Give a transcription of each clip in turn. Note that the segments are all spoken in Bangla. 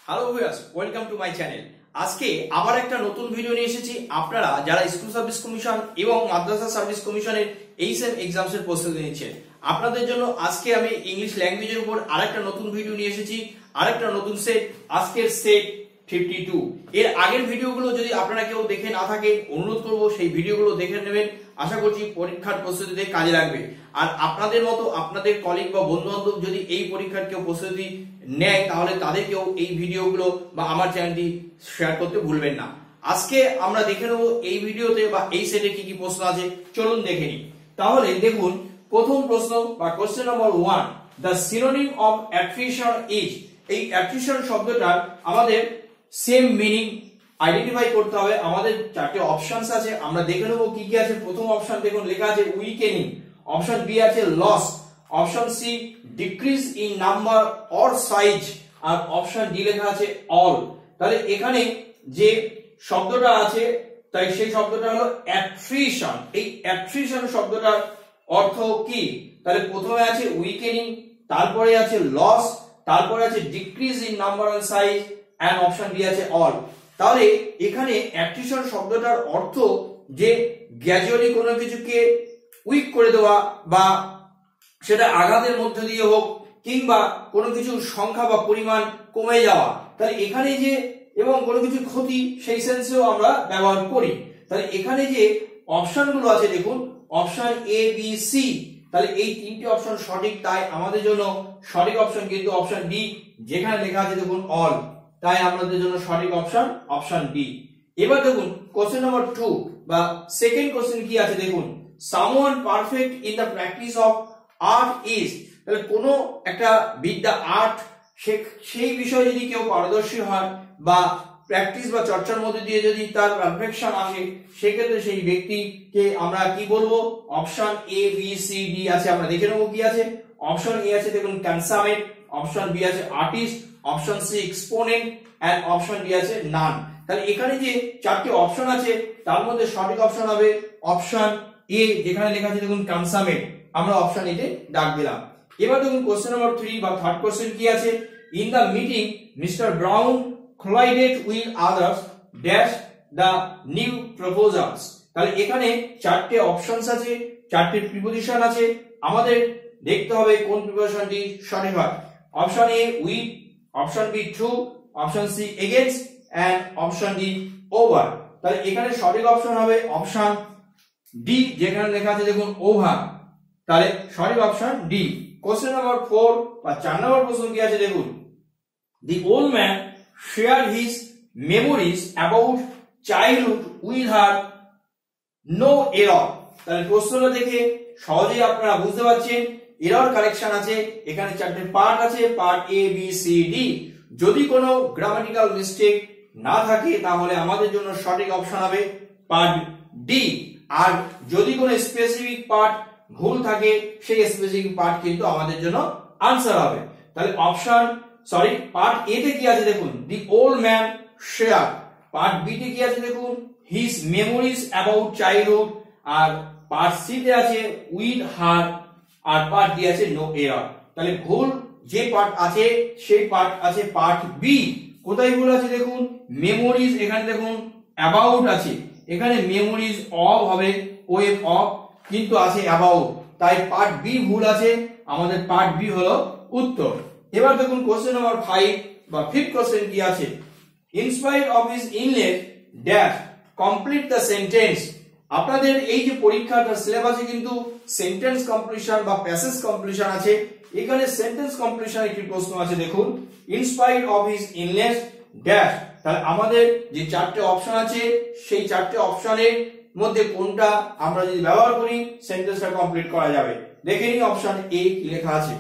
Hello viewers, welcome to my channel. আজকে আবার একটা নতুন ভিডিও নিয়ে এসেছি। আপনারা যারা স্কুল সার্ভিস কমিশন এবং মাদ্রাসা সার্ভিস কমিশনের এই সেম এক্সামস এর প্রস্তুতি নিচ্ছেন, আপনাদের জন্য আজকে আমি ইংলিশ ল্যাঙ্গুয়েজের উপর আরেকটা নতুন ভিডিও নিয়ে এসেছি, আরেকটা নতুন সেট। আজকের সেট 52। এর আগের ভিডিওগুলো যদি আপনারা কেউ দেখে না থাকেন, অনুরোধ করব সেই ভিডিওগুলো দেখে নেবেন। আশা করছি পরীক্ষার প্রস্তুতিতে কাজে লাগবে। আর আপনাদের মতো আপনাদের কলিগ বা বন্ধু বান্ধব যদি এই পরীক্ষার কেউ প্রস্তুতি নেয়, তাহলে তাদেরকেও এই ভিডিওগুলো বা আমার চ্যানেলটি শেয়ার করতে ভুলবেন না। আজকে আমরা দেখে নেব এই ভিডিওতে বা এই সেটে কি কি প্রশ্ন আছে, চলুন দেখে নিই। তাহলে দেখুন, প্রথম প্রশ্ন বা question number 1, the synonym of attrition is. এই অ্যাট্রিশন শব্দটার আমাদের সেম মিনিং আইডেন্টিফাই করতে হবে। আমাদের চারটে অপশনস আছে, আমরা দেখে নেব কি কি আছে। প্রথম অপশন দেখুন লেখা আছে উইকেনিং, অপশন বি আছে loss, option C decrease in number or size, আর অপশন ডি লেখা আছে অল। তাহলে এখানে যে শব্দটা আছে, তাই সেই শব্দটা হলো অ্যাট্রিশন। এই অ্যাট্রিশন শব্দটার অর্থ কি? তাহলে প্রথমে আছে উইকেনিং, তারপরে আছে লস, তারপরে আছে decrease in number and size, and option D আছে অল। তাহলে এখানে অ্যাট্রিশন শব্দটার অর্থ যে গ্র্যাজুয়ালি কোনো কিছুকে উইক করে দেওয়া, বা সেটা আঘাতের মধ্য দিয়ে হোক, কিংবা কোনো কিছুর সংখ্যা বা পরিমাণ কমে যাওয়া। তাহলে এখানে যে এবং কোনো কিছু ক্ষতি, সেই সেন্সেও আমরা ব্যবহার করি। তাহলে এখানে যে অপশনগুলো আছে দেখুন, অপশন এ বি সি, তাহলে এই তিনটি অপশন সঠিক, তাই আমাদের জন্য সঠিক অপশন কিন্তু অপশন ডি, যেখানে লেখা আছে দেখুন অল, তাই আমাদের জন্য সঠিক অপশন অপশন ডি। এবার দেখুন কোশ্চেন নাম্বার 2 বা সেকেন্ড কোশ্চেন কি আছে দেখুন, someone perfect in the practice of art is. তাহলে কোনো একটা বিদ্যা, আর্ট, সেই বিষয়ে যদি কেউ পারদর্শী হয় বা প্র্যাকটিস বা চর্চার মধ্যে দিয়ে যদি তার পারফেকশন আসে, সেক্ষেত্রে সেই ব্যক্তিকে আমরা কি বলবো? Option A B C D আছে, আমরা দেখে নেবো কি আছে। অপশন এ আছে দেখুন কনসামেট, অপশন বি আছে artist, option C exponent, and option D আছে নান। তাহলে এখানে যে চারটি অপশন আছে, তার মধ্যে সঠিক অপশন হবে অপশন এ, যেখানে লেখা আছে দেখুন কনসামেট, আমরা অপশন এ তে ডাক দিলাম। এবার দেখুন কোশ্চেন নাম্বার 3 বা থার্ড কোশ্চেন কি আছে, in the meeting mister brown collided with others dash the new proposals। তাহলে এখানে চারটে অপশনস আছে, চারটে প্রিপজিশন আছে, আমাদের দেখতে হবে কোন প্রিপজিশনটি সঠিক হয়। Option A with, option B to, option C against, and option D over. তাহলে এখানে সঠিক অপশন হবে অপশন ডি, যেখানে লেখা আছে দেখুন ওভার। তাহলে সঠিক অপশন ডি। কোশ্চেন নাম্বার 4 বা 4 নম্বর প্রশ্ন কি আছে দেখুন, the old man shared his memories about childhood with her no error। তাহলে প্রশ্নটা দেখে সহজেই আপনারা বুঝতে পারছেন এরর কারেকশন আছে। এখানে চারটে পার্ট আছে, part A B C D. যদি কোনো গ্রামাটিক্যাল মিস্টেক না থাকে, তাহলে আমাদের জন্য সঠিক অপশন হবে পার্ট ডি। আর যদি কোনো স্পেসিফিক পার্ট ভুল থাকে, সেই স্পেসিফিক পার্ট কিন্তু আমাদের জন্য আনসার হবে। তাহলে অপশন পার্ট এ তে কি আছে দেখুন, the old man share. Part B তে কি আছে দেখুন, হিজ মেমোরিজ অ্যাবাউট চাইল্ডহুড। আর পার্ট সি তে আছে উইথ হার, আর পার্ট ডি আছে নো এরর। তাহলে ভুল যে পার্ট আছে, সেই পার্ট আছে পার্ট বি। কোথায় ভুল আছে দেখুন, মেমোরিজ, এখানে দেখুন অ্যাবাউট আছে, এখানে মেমোরিজ অফ হবে, ওয়েভ অফ, কিন্তু আছে অ্যাবাউট, তাই পার্ট বি ভুল আছে, আমাদের পার্ট বি হলো উত্তর। এবার দেখুন কোশ্চেন নাম্বার 5 বা ফিফথ কোশ্চেন কি আছে, in spite of his inlet dash complete the sentence. আপনাদের এই যে পরীক্ষাটা সিলেবাসে কিন্তু সেন্টেন্স কমপ্লিশন বা প্যাসেজ কমপ্লিশন আছে, এখানে সেন্টেন্স কমপ্লিশন একটি প্রশ্ন আছে দেখুন, in spite of his inlet dash. তাহলে আমাদের যে চারটে অপশন আছে, সেই চারটে অপশনের মধ্যে কোনটা আমরা যদি ব্যবহার করি, সেন্টেন্সটা কমপ্লিট করা যাবে। দেখে নিই অপশন এ কি লেখা আছে,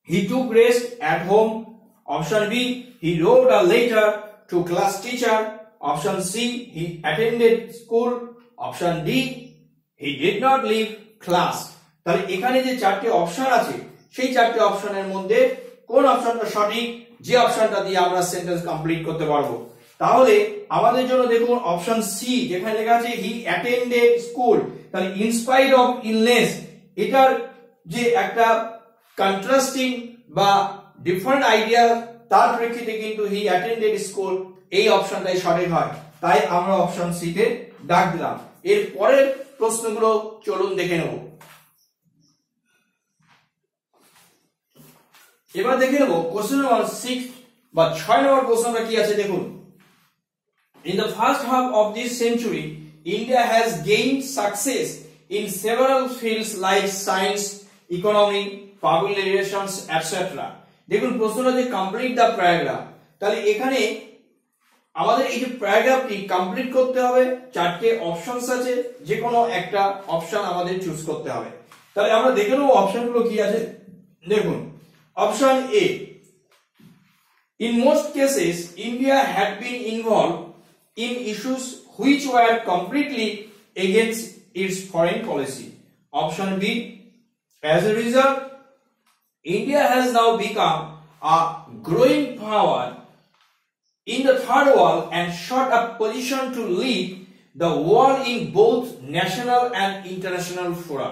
he took rest at home, option b he wrote a letter to class teacher, option c he attended school, option d he did not leave class। তাহলে এখানে যে চারটি অপশন আছে, সেই চারটি অপশনের মধ্যে কোন অপশনটা সঠিক, যে অপশনটা দিয়ে আমরা সেন্টেন্স কমপ্লিট করতে পারবো। তাহলে আমাদের জন্য দেখুন অপশন সি, যেখানে লেখা আছে হি অ্যাটেন্ডেড স্কুল। তাহলে ইন স্পাইট অফ ইলনেস, এটার যে একটা কন্ট্রাস্টিং বা ডিফারেন্ট আইডিয়া তার প্রেক্ষিতে কিন্তু হি অ্যাটেন্ডেড স্কুল, এই অপশনটাই সঠিক হয়। তাই আমরা অপশন সি তে দাগ দিলাম। এর পরের প্রশ্নগুলো চলুন দেখে নেব। এবার দেখে নেব কোশ্চেন নাম্বার 6 বা 6 নম্বর প্রশ্নটা কি আছে দেখুন। In the first half of this century, India has gained success in several fields like science, economy, public relations, etc. দেখুন প্রশ্নটা যে কমপ্লিট দ্য প্যারাগ্রাফ, তাহলে এখানে আমাদের এই যে প্যারাগ্রাফটি কমপ্লিট করতে হবে, চারটে অপশনস আছে, যে কোনো একটা অপশন আমাদের চুজ করতে হবে। তাহলে আমরা দেখে নেব অপশনগুলো কি আছে। দেখুন option A, in most cases India had been involved in issues which were completely against its foreign policy. Option B, as a result India has now become a growing power in the third world and sought a position to lead the world in both national and international fora.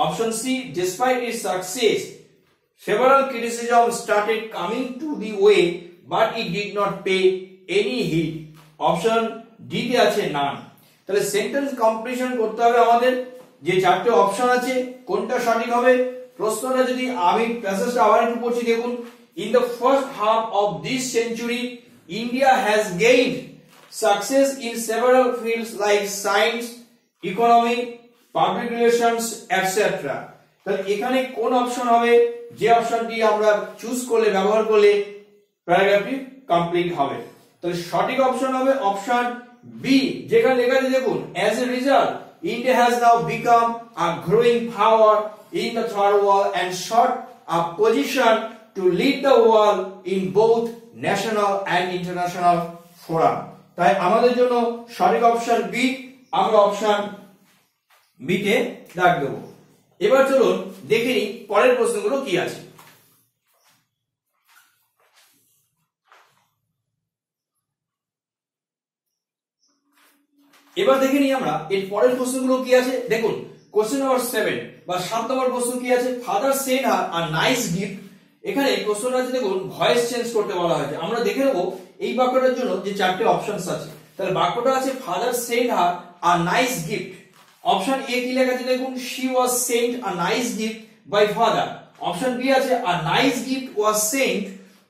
Option C, despite its success, several criticisms started coming to the way, but it did not pay any heed. Option D তে আছে none. তাহলে সেন্টেন্স কমপ্লিশন করতে হবে আমাদের, যে চারটে অপশন আছে কোনটা সঠিক হবে। প্রশ্নটা যদি আমি প্যাসেজটা আবার একটু পড়ছি দেখুন। In the first half of this century, India has gained success in several fields like science, economy, public relations, etc. তাহলে এখানে কোন অপশন হবে, যে অপশনটি আমরা চুজ করলে ব্যবহার করলে প্যারাগ্রাফটি কমপ্লিট হবে। তাহলে সঠিক অপশন হবে অপশন বি, যেখানে লেখা আছে দেখুন, as a result India has now become a growing power in the third world and sought a position to lead the world in both national and international fora. তাই আমাদের জন্য সঠিক অপশন বি, আমরা অপশন বি তে দাগ দেব। এবার চলুন দেখে নিই পরের প্রশ্নগুলো কি আছে। এবার দেখে নিই আমরা এর পরের প্রশ্নগুলো কি আছে দেখুন। কোশ্চেন নাম্বার 7 বা 7 নম্বর প্রশ্ন কি আছে, father send her a nice gift. এখানে প্রশ্নটা আছে দেখুন ভয়েস চেঞ্জ করতে বলা হয়েছে। আমরা দেখে নেব এই বাক্যটার জন্য যে চারটি অপশনস আছে। তাহলে বাক্যটা আছে father send her a nice gift. Option A কি লেখা আছে দেখুন, she was sent a nice gift by father. Option B আছে a nice gift was sent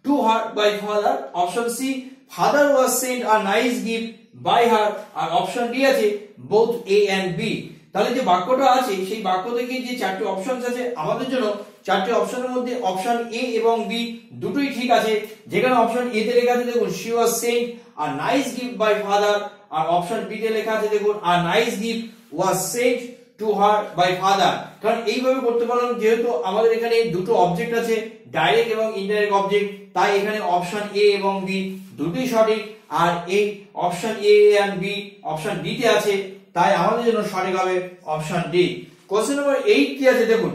to her by father. Option C father was sent a nice gift by her. আর অপশন ডি আছে both A and B. তাহলে যে বাক্যটা আছে সেই বাক্য থেকে যে চারটি অপশনস আছে আমাদের জন্য চারটি অপশনের মধ্যে অপশন এ এবং বি দুটোই ঠিক আছে। যেখানে অপশন এ তে লেখা আছে দেখুন she was sent a nice gift by father, আর অপশন বি তে লেখা আছে দেখুন a nice gift was sent to her by father। কারণ এইভাবে করতে পারলাম, যেহেতু আমাদের এখানে দুটো অবজেক্ট আছে, ডাইরেক্ট এবং ইনডাইরেক্ট অবজেক্ট, তাই এখানে অপশন এ এবং বি দুটোই সঠিক। আর এই option A and B option D তে আছে, তাই আমাদের জন্য সঠিক হবে অপশন ডি। কোশ্চেন নাম্বার 8 কি আছে দেখুন,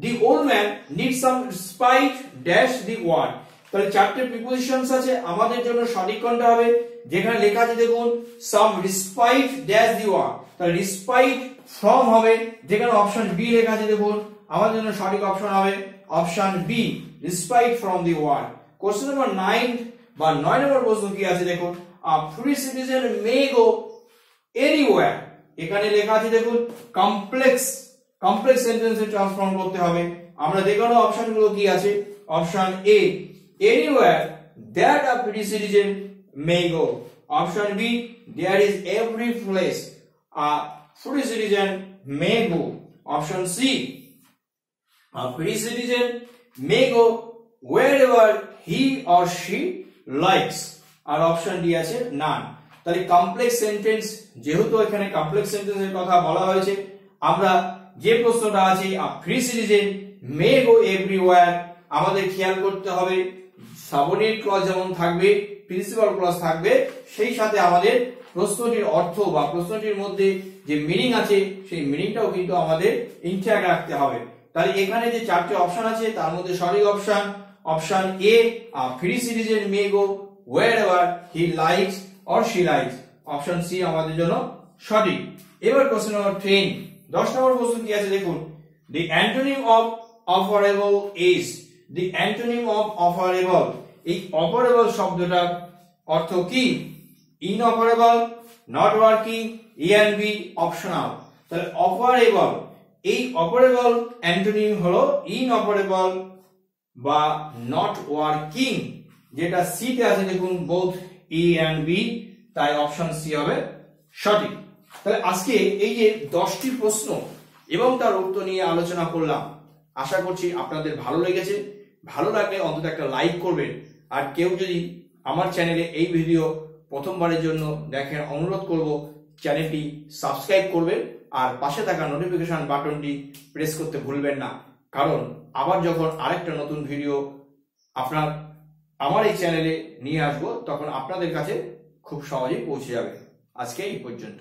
the old man needs some respite dash the word। তাহলে চারটি প্রিপোজিশনস আছে, আমাদের জন্য সঠিক কোনটা হবে, যেখানে লেখা আছে দেখুন some respite dash the word। তাহলে respite from হবে, যেখানে অপশন বি লেখা আছে দেখুন আমাদের জন্য সঠিক অপশন হবে option B, respite from the word। Question number 9 বা 9 নম্বর প্রশ্ন কি আছে দেখুন, a free citizen may go anywhere। এখানে লেখা আছে দেখুন কমপ্লেক্স সেন্টেন্সে ট্রান্সফর্ম করতে হবে। আমরা দেখানো অপশনগুলো কি আছে, option A anywhere that a free citizen may go। Option B there is every place a free citizen may go। Option C a free citizen may go wherever he or she likes। আর অপশন ডি আছে none। তাহলে কমপ্লেক্স সেন্টেন্স, যেহেতু এখানে কমপ্লেক্স সেন্টেন্সের কথা বলা হয়েছে, আমরা যে প্রশ্নটা আছে a free citizen may go everywhere, আমাদের খেয়াল করতে হবে সাবঅর্ডিনেট ক্লজ যেমন থাকবে, প্রিন্সিপাল ক্লজ থাকবে, সেই সাথে আমাদের প্রশ্নটির অর্থ বা প্রশ্নটির মধ্যে যে মিনিং আছে সেই মিনিংটাও কিন্তু আমাদের ইনট্যাক্ট রাখতে হবে। তাহলে এখানে যে চারটি অপশন আছে তার মধ্যে সঠিক option A a free citizen may go wherever he likes or she likes। Option C আমাদের জন্য সঠিক। এবার কোশ্চেন নাম্বার 10 10 নম্বর প্রশ্ন কি আছে দেখুন, the antonym of offerable is। the antonym of offerable এই অপারেবল শব্দটার অর্থ কি? Inoperable, not working, A and B optional. তাহলে অপারেবল, এই অপারেবল অ্যান্টোনিম হলো ইনঅপারেবল বা নট ওয়ার্কিং, যেটা সি তে আছে দেখুন বোথ এ এন্ড বি, তাই অপশন সি হবে সঠিক। তাহলে আজকে এই যে 10টি প্রশ্ন এবং তার উত্তর নিয়ে আলোচনা করলাম, আশা করছি আপনাদের ভালো লেগেছে। ভালো লাগলে অন্তত একটা লাইক করবেন, আর কেউ যদি আমার চ্যানেলে এই ভিডিও প্রথমবারের জন্য দেখেন, অনুরোধ করব চ্যানেলটি সাবস্ক্রাইব করবেন আর পাশে থাকা নোটিফিকেশন বাটনটি প্রেস করতে ভুলবেন না, কারণ আবার যখন আরেকটা নতুন ভিডিও আমার এই চ্যানেলে নিয়ে আসবো তখন আপনাদের কাছে খুব সহজেই পৌঁছে যাবে। আজকে এই পর্যন্ত।